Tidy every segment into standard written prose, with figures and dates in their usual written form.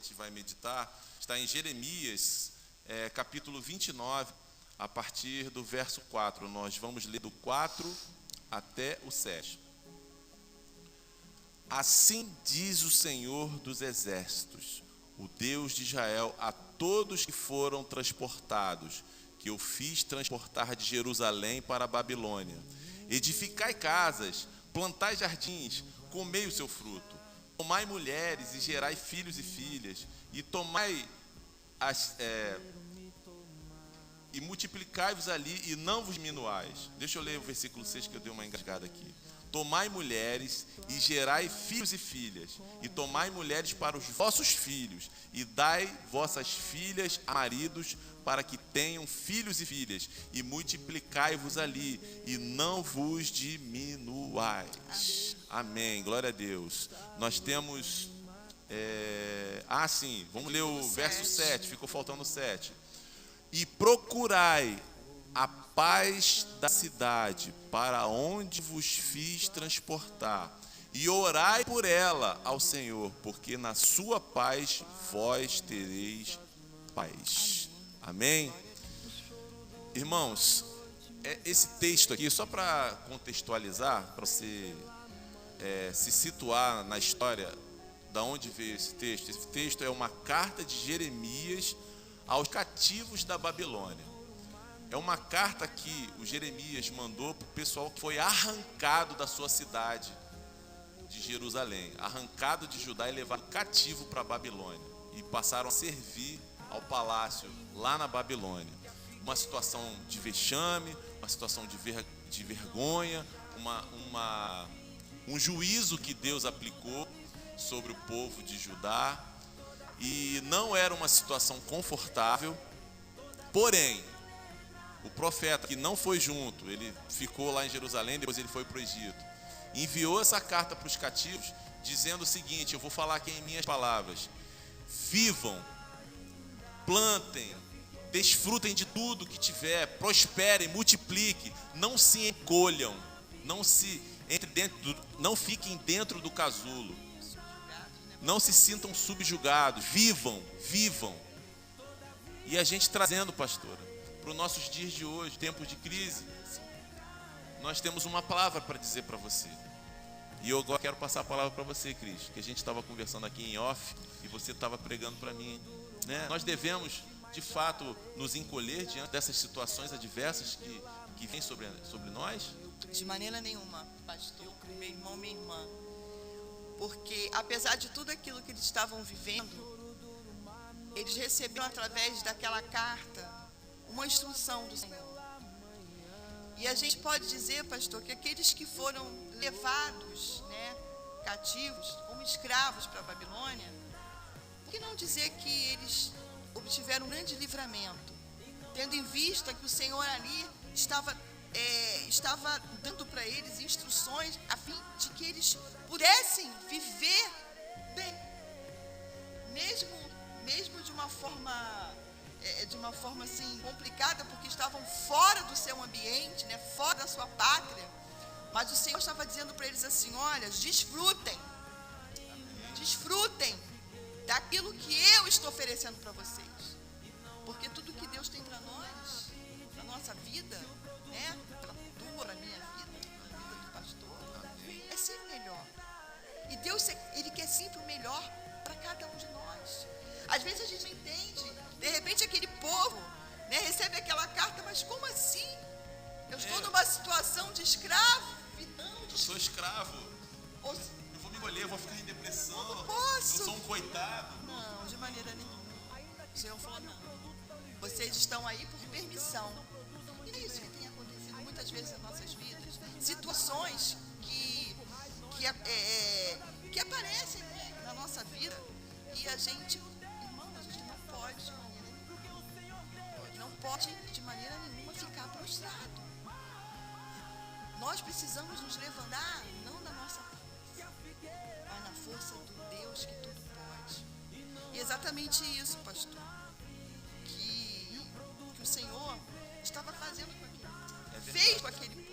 gente vai meditar está em Jeremias, capítulo 29, a partir do verso 4. Nós vamos ler do 4 até o 7. Assim diz o Senhor dos Exércitos, o Deus de Israel, a todos que foram transportados, que eu fiz transportar de Jerusalém para a Babilônia. Edificai casas, plantai jardins, comei o seu fruto. Tomai mulheres e gerai filhos e filhas, e tomai e multiplicai-vos ali e não vos diminuais. Deixa eu ler o versículo 6 que eu dei uma engasgada aqui. Tomai mulheres e gerai filhos e filhas, e tomai mulheres para os vossos filhos, e dai vossas filhas a maridos, para que tenham filhos e filhas, e multiplicai-vos ali, e não vos diminuais. Amém. Glória a Deus. Nós temos... sim, vamos ler o verso 7, ficou faltando o 7. E procurai a paz da cidade, para onde vos fiz transportar, e orai por ela ao Senhor, porque na sua paz vós tereis paz. Amém? Irmãos, esse texto aqui, só para contextualizar, para você se situar na história da onde veio esse texto. Esse texto é uma carta de Jeremias aos cativos da Babilônia. É uma carta que o Jeremias mandou para o pessoal que foi arrancado da sua cidade de Jerusalém, arrancado de Judá e levado cativo para a Babilônia, e passaram a servir ao palácio lá na Babilônia. Uma situação de vexame, uma situação de vergonha, um juízo que Deus aplicou sobre o povo de Judá, e não era uma situação confortável. Porém, o profeta, que não foi junto, ele ficou lá em Jerusalém, depois ele foi para o Egito, enviou essa carta para os cativos, dizendo o seguinte, eu vou falar aqui em minhas palavras: vivam, plantem, desfrutem de tudo que tiver, prosperem, multipliquem, não se encolham, não fiquem dentro do casulo, não se sintam subjugados, vivam. E a gente trazendo, pastora, para os nossos dias de hoje, tempos de crise, nós temos uma palavra para dizer para você. E eu agora quero passar a palavra para você, Cris, que a gente estava conversando aqui em off e você estava pregando para mim, né? Nós devemos, de fato, nos encolher diante dessas situações adversas que vêm sobre nós? De maneira nenhuma, pastor, meu irmão, minha irmã. Porque, apesar de tudo aquilo que eles estavam vivendo, eles receberam através daquela carta uma instrução do Senhor. E a gente pode dizer, pastor, que aqueles que foram levados, cativos, como escravos para a Babilônia, por que não dizer que eles obtiveram um grande livramento, tendo em vista que o Senhor ali estava dando para eles instruções a fim de que eles pudessem viver bem, mesmo de uma forma assim complicada, porque estavam fora do seu ambiente, fora da sua pátria. Mas o Senhor estava dizendo para eles assim: olha, desfrutem daquilo que eu estou oferecendo para vocês, porque tudo que Deus tem para nós, na nossa vida, para a minha vida, a vida do pastor, é sempre melhor. E Deus, Ele quer sempre o melhor para cada um de nós. Às vezes a gente não entende. De repente aquele povo recebe aquela carta, mas como assim? Eu estou numa situação de escravo. Eu sou escravo. Eu vou me encolher, eu vou ficar em depressão. Não posso. Eu sou um coitado. Não, de maneira nenhuma. O Senhor falou: não. Vocês estão aí por permissão. E é isso que tem acontecido muitas vezes nas nossas vidas. Situações que aparecem na nossa vida, e a gente, irmão, a gente não pode de maneira nenhuma ficar prostrado. Nós precisamos nos levantar, não na nossa força, mas na força do Deus que tudo pode. E exatamente isso, pastor, que o Senhor estava fazendo com aquele povo, fez com aquele povo.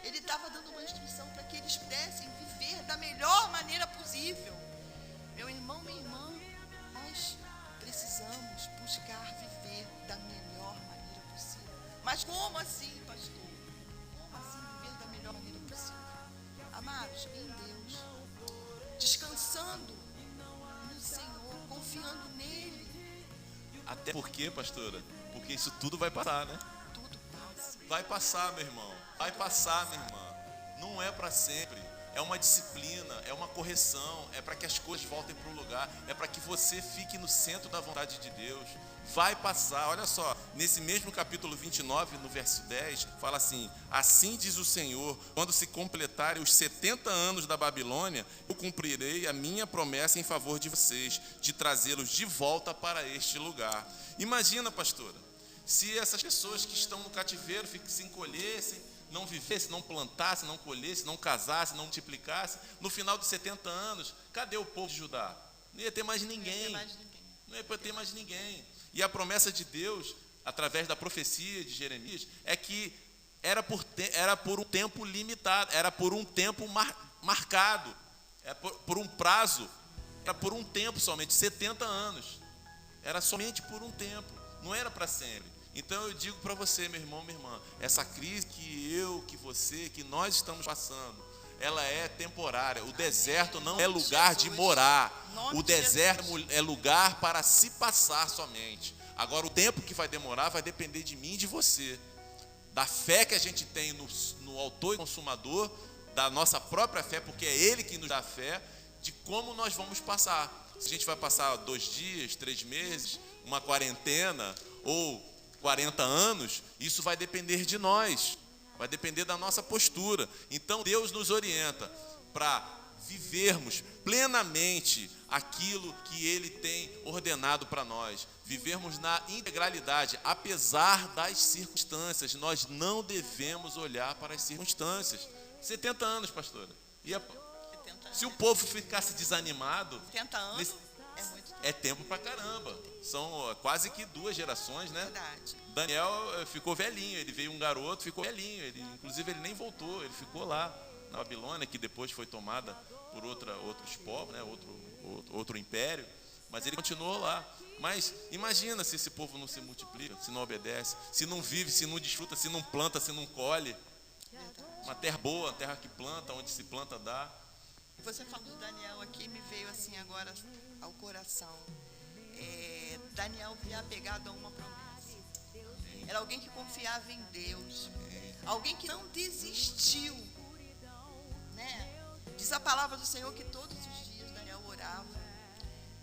Ele estava dando uma instrução para que eles pudessem viver da melhor maneira possível. Meu irmão, minha irmã, nós precisamos buscar viver da melhor maneira possível. Mas como assim, pastor? Como assim viver da melhor maneira possível? Amados, em Deus, descansando no Senhor, confiando nele. Até porque, pastora, porque isso tudo vai passar, né? Tudo passa. Vai passar, meu irmão. Vai passar, minha irmã. Não é para sempre. É uma disciplina, é uma correção, é para que as coisas voltem para o lugar, é para que você fique no centro da vontade de Deus. Vai passar, olha só, nesse mesmo capítulo 29, no verso 10, fala assim: assim diz o Senhor, quando se completarem os 70 anos da Babilônia, eu cumprirei a minha promessa em favor de vocês, de trazê-los de volta para este lugar. Imagina, pastora, se essas pessoas que estão no cativeiro se encolhessem, não vivesse, não plantasse, não colhesse, não casasse, não multiplicasse, no final dos 70 anos, cadê o povo de Judá? Não ia ter mais ninguém. Não ia ter mais ninguém. E a promessa de Deus, através da profecia de Jeremias, é que era por um tempo limitado, era por um tempo marcado, por um prazo, era por um tempo somente, 70 anos. Era somente por um tempo, não era para sempre. Então eu digo para você, meu irmão, minha irmã, essa crise que você, que nós estamos passando, ela é temporária. O deserto não é lugar de morar. O deserto é lugar para se passar somente. Agora o tempo que vai demorar vai depender de mim e de você. Da fé que a gente tem no autor e consumador, da nossa própria fé, porque é Ele que nos dá fé, de como nós vamos passar. Se a gente vai passar 2 dias, 3 meses, uma quarentena ou 40 anos, isso vai depender de nós, vai depender da nossa postura. Então Deus nos orienta para vivermos plenamente aquilo que Ele tem ordenado para nós, vivermos na integralidade, apesar das circunstâncias. Nós não devemos olhar para as circunstâncias. 70 anos, pastora. Se o povo ficasse desanimado, 70 anos é muito tempo. É tempo pra caramba. São quase que 2 gerações, né? Verdade. Daniel ficou velhinho, ele veio um garoto, ficou velhinho. Inclusive ele nem voltou, ele ficou lá na Babilônia, que depois foi tomada por outros povos, né? outro império. Mas ele continuou lá. Mas imagina se esse povo não se multiplica, se não obedece, se não vive, se não desfruta, se não planta, se não colhe. Uma terra boa, uma terra que planta, onde se planta dá. Você falou de Daniel aqui, me veio assim agora ao coração. Daniel vinha apegado a uma promessa. Era alguém que confiava em Deus. Alguém que não desistiu. Né? Diz a palavra do Senhor que todos os dias Daniel orava.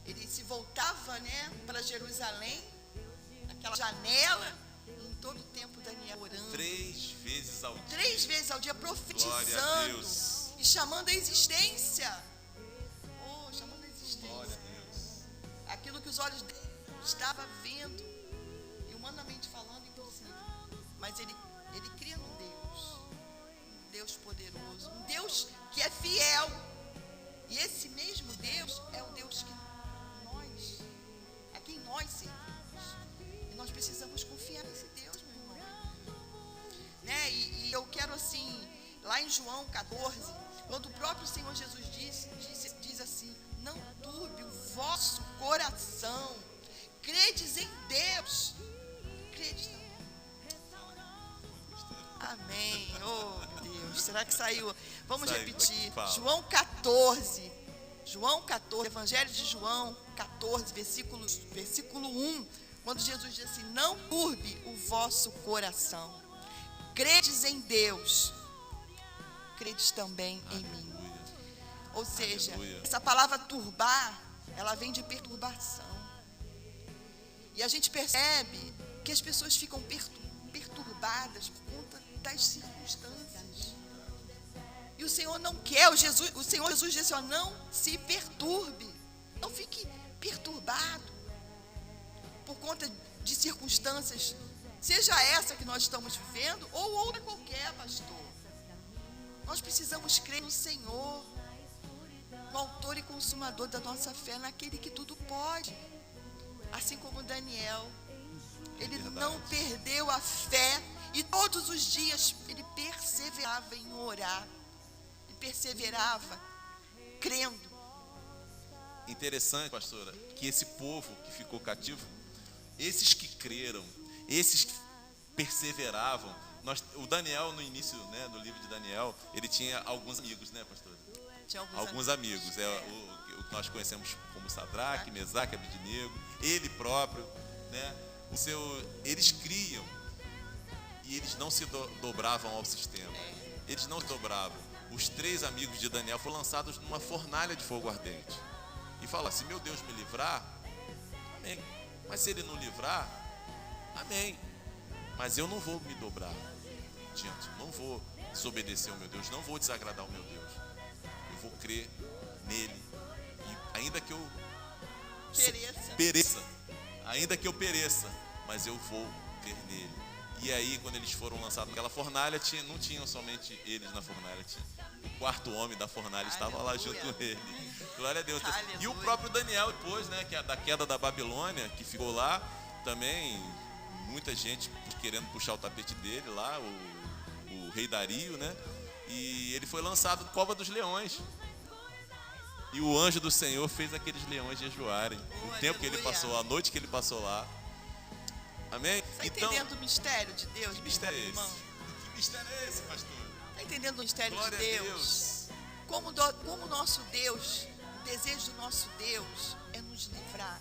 Ele se voltava, né, para Jerusalém, naquela janela, e em todo o tempo Daniel orando. 3 vezes ao dia. 3 vezes ao dia, Glória a profetizando. Deus. E chamando a existência. Chamando a existência. Glória a Deus. Aquilo que os olhos dele estavam vendo. E humanamente falando, impossível. Mas ele cria num Deus. Um Deus poderoso. Um Deus que é fiel. E esse mesmo Deus é o Deus a quem nós servimos. E nós precisamos confiar nesse Deus, meu irmão. Né? E eu quero assim, lá em João 14, quando o próprio Senhor Jesus diz assim: não turbe o vosso coração, credes em Deus, credes também. Amém. Oh, meu Deus, será que saiu? Vamos repetir. João 14, Evangelho de João 14, versículo 1, quando Jesus diz assim: não turbe o vosso coração, credes em Deus, credes também em mim. Ou seja, essa palavra turbar, ela vem de perturbação. E a gente percebe que as pessoas ficam perturbadas por conta das circunstâncias. E o Senhor não quer, o Senhor Jesus disse: ó, não se perturbe, não fique perturbado por conta de circunstâncias, seja essa que nós estamos vivendo ou outra qualquer, pastor. Nós precisamos crer no Senhor, no autor e consumador da nossa fé, naquele que tudo pode. Assim como Daniel, ele não perdeu a fé e todos os dias ele perseverava em orar, ele perseverava crendo. interessante, pastora, que esse povo que ficou cativo, esses que creram, esses que perseveravam, o Daniel no início, né, do livro de Daniel, ele tinha alguns amigos, né, pastora? Tinha Alguns amigos, o que nós conhecemos como Sadraque, Mesaque, Abednego, ele próprio, né? Eles criam e eles não se dobravam ao sistema. Eles não se dobravam. Os 3 amigos de Daniel foram lançados numa fornalha de fogo ardente. E fala: se meu Deus me livrar, amém. Mas se ele não livrar, amém. Mas eu não vou me dobrar diante, não vou desobedecer ao meu Deus, não vou desagradar ao meu Deus. Eu vou crer nele. E ainda que eu pereça, ainda que eu pereça, mas eu vou crer nele. E aí, quando eles foram lançados naquela fornalha, não tinham somente eles na fornalha, o 4º homem da fornalha estava lá junto com ele. Glória a Deus. Aleluia. E o próprio Daniel depois, né, que é da queda da Babilônia, que ficou lá, também muita gente querendo puxar o tapete dele lá, o rei Dario, né? E ele foi lançado na cova dos leões. E o anjo do Senhor fez aqueles leões jejuarem. O tempo que ele passou, a noite que ele passou lá. Amém? Está entendendo o mistério de Deus? Que mistério é esse? Irmão? Que mistério é esse, pastor? Está entendendo o mistério Glória de a Deus? Como o nosso Deus, o desejo do nosso Deus é nos livrar.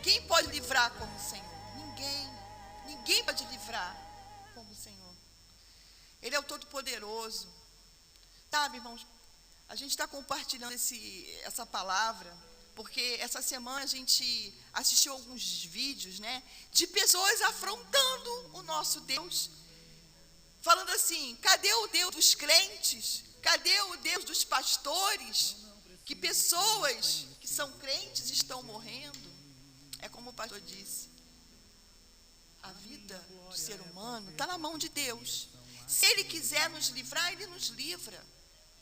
Quem pode livrar como o Senhor? Ninguém pode livrar como o Senhor. Ele é o Todo-Poderoso. Sabe, irmãos, a gente está compartilhando essa palavra, porque essa semana a gente assistiu alguns vídeos, né, de pessoas afrontando o nosso Deus, falando assim: cadê o Deus dos crentes? Cadê o Deus dos pastores? Que pessoas que são crentes estão morrendo. É como o pastor disse, a vida do ser humano está na mão de Deus. Se Ele quiser nos livrar, Ele nos livra.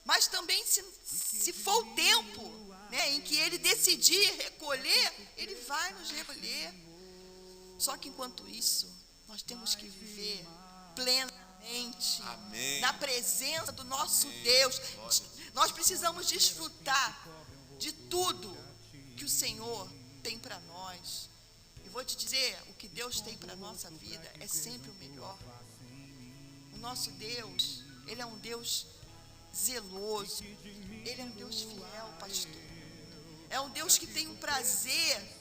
Mas também, se for o tempo, né, em que Ele decidir recolher, Ele vai nos recolher. Só que enquanto isso, nós temos que viver plenamente, amém, na presença do nosso Deus. Nós precisamos desfrutar de tudo que o Senhor tem para nós. E vou te dizer, o que Deus tem para a nossa vida é sempre o melhor. O noso Deus, Ele é um Deus zeloso, Ele é um Deus fiel, pastor. É um Deus que tem um prazer.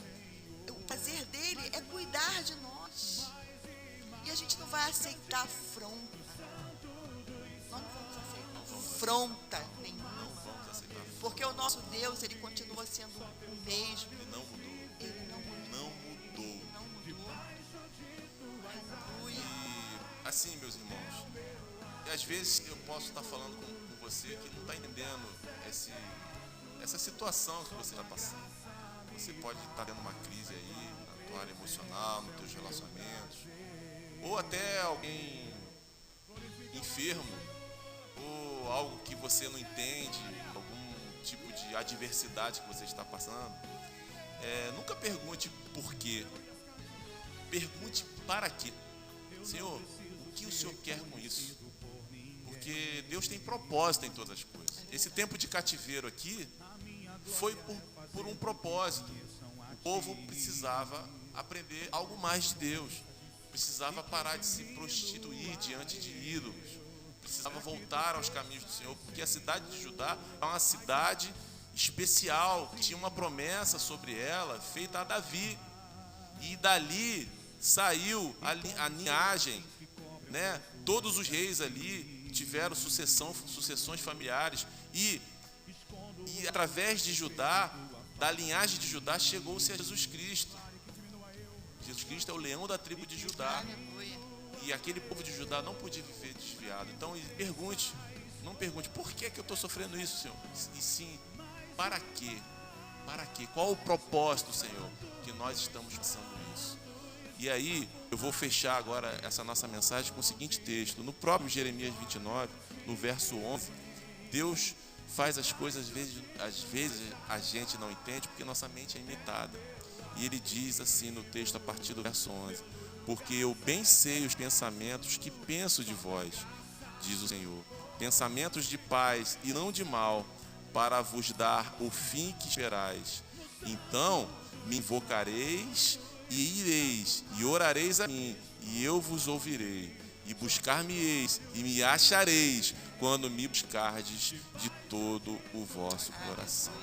O prazer dele é cuidar de nós. E a gente não vai aceitar afronta. Nós não vamos aceitar afronta nenhuma. Porque o nosso Deus, Ele continua sendo o mesmo. Ele não mudou. Ele não mudou. Não mudou. Aleluia. E assim, meus irmãos, às vezes eu posso estar falando com você que não está entendendo essa situação que você está passando. Você pode estar tendo uma crise aí na tua área emocional, nos teus relacionamentos, ou até alguém enfermo, ou algo que você não entende, algum tipo de adversidade que você está passando. Nunca pergunte por quê. Pergunte para quê. Senhor, o que o Senhor quer com isso? Porque Deus tem propósito em todas as coisas. Esse tempo de cativeiro aqui foi por um propósito. O povo precisava aprender algo mais de Deus. Precisava parar de se prostituir diante de ídolos. Precisava voltar aos caminhos do Senhor, porque a cidade de Judá é uma cidade especial, tinha uma promessa sobre ela feita a Davi. E dali saiu a linhagem, né? Todos os reis ali tiveram sucessões familiares e através de Judá, da linhagem de Judá, chegou-se a Jesus Cristo. Jesus Cristo é o leão da tribo de Judá. E aquele povo de Judá não podia viver desviado. Então não pergunte por que eu estou sofrendo isso, Senhor. E sim, para quê? Para quê? Qual o propósito, Senhor, que nós estamos pensando nisso? E aí, eu vou fechar agora essa nossa mensagem com o seguinte texto. No próprio Jeremias 29, no verso 11, Deus faz as coisas, às vezes a gente não entende, porque nossa mente é limitada. E Ele diz assim no texto, a partir do verso 11: porque eu bem sei os pensamentos que penso de vós, diz o Senhor, pensamentos de paz e não de mal, para vos dar o fim que esperais. Então me invocareis e ireis, e orareis a mim, e eu vos ouvirei. E buscar-me-eis, e me achareis, quando me buscardes de todo o vosso coração.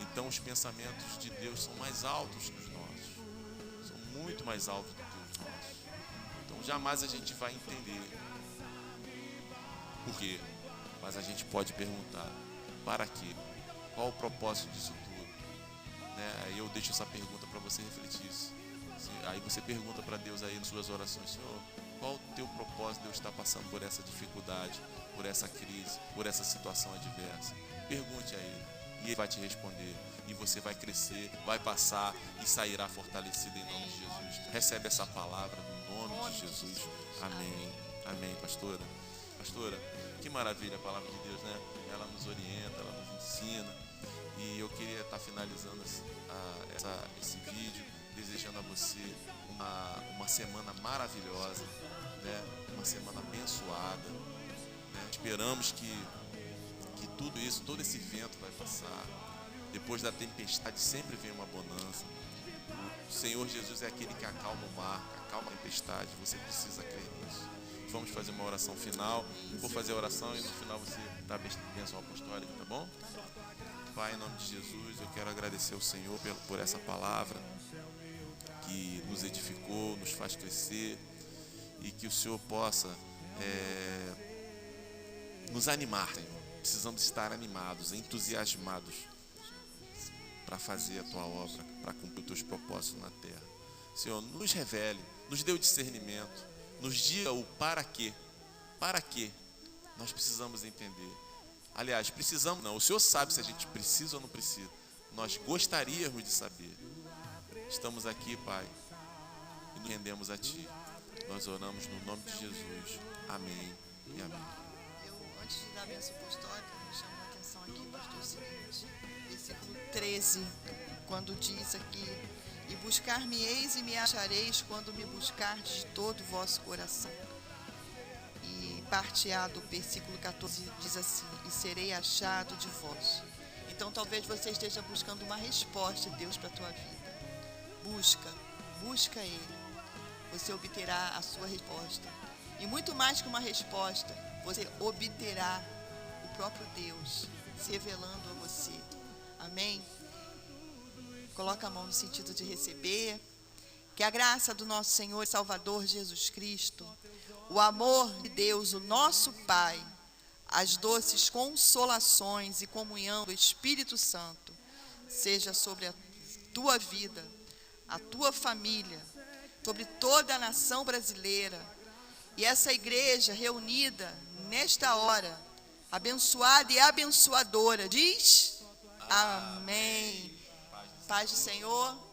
Então os pensamentos de Deus são mais altos que os nossos. São muito mais altos do que os nossos. Então jamais a gente vai entender por quê. Mas a gente pode perguntar, para quê? Qual o propósito disso tudo? Né? Aí eu deixo essa pergunta para você refletir. Aí você pergunta para Deus aí nas suas orações, Senhor, qual o teu propósito? Deus está passando por essa dificuldade, por essa crise, por essa situação adversa. Pergunte a Ele e Ele vai te responder. E você vai crescer, vai passar e sairá fortalecido em nome de Jesus. Recebe essa palavra no nome de Jesus. Amém. Amém, pastora. Pastora, que maravilha a palavra de Deus, né? Ela nos orienta, ela nos ensina. E eu queria estar finalizando esse vídeo, desejando a você uma semana maravilhosa, né? Uma semana abençoada, né? Esperamos que tudo isso, todo esse vento vai passar. Depois da tempestade sempre vem uma bonança. O Senhor Jesus é aquele que acalma o mar, acalma a tempestade. Você precisa crer nisso. Vamos fazer uma oração final. Vou fazer a oração e no final você dá a bênção apostólica, tá bom? Pai, em nome de Jesus, eu quero agradecer ao Senhor por essa palavra que nos edificou, nos faz crescer, e que o Senhor possa nos animar, Senhor. Precisamos estar animados, entusiasmados para fazer a Tua obra, para cumprir os Teus propósitos na terra. Senhor, nos revele, nos dê o discernimento, nos diga o para quê. Para quê? Nós precisamos entender. Aliás, precisamos não, o Senhor sabe se a gente precisa ou não precisa. Nós gostaríamos de saber. Estamos aqui, Pai, e nos rendemos a Ti. Nós oramos no nome de Jesus. Amém e amém. Antes de dar a bênção apostólica, me chama a atenção aqui, pastor, o seguinte, versículo 13, quando diz aqui: e buscar-me-eis e me achareis, quando me buscardes de todo o vosso coração. E parte A do versículo 14 diz assim: e serei achado de vós. Então talvez você esteja buscando uma resposta de Deus para a tua vida. Busca Ele. Você obterá a sua resposta. E muito mais que uma resposta, você obterá o próprio Deus se revelando a você. Amém? Coloca a mão no sentido de receber. Que a graça do nosso Senhor e Salvador Jesus Cristo, o amor de Deus, o nosso Pai, as doces consolações e comunhão do Espírito Santo seja sobre a tua vida, a tua família, sobre toda a nação brasileira. E essa igreja reunida nesta hora, abençoada e abençoadora, diz: amém. Paz do Senhor.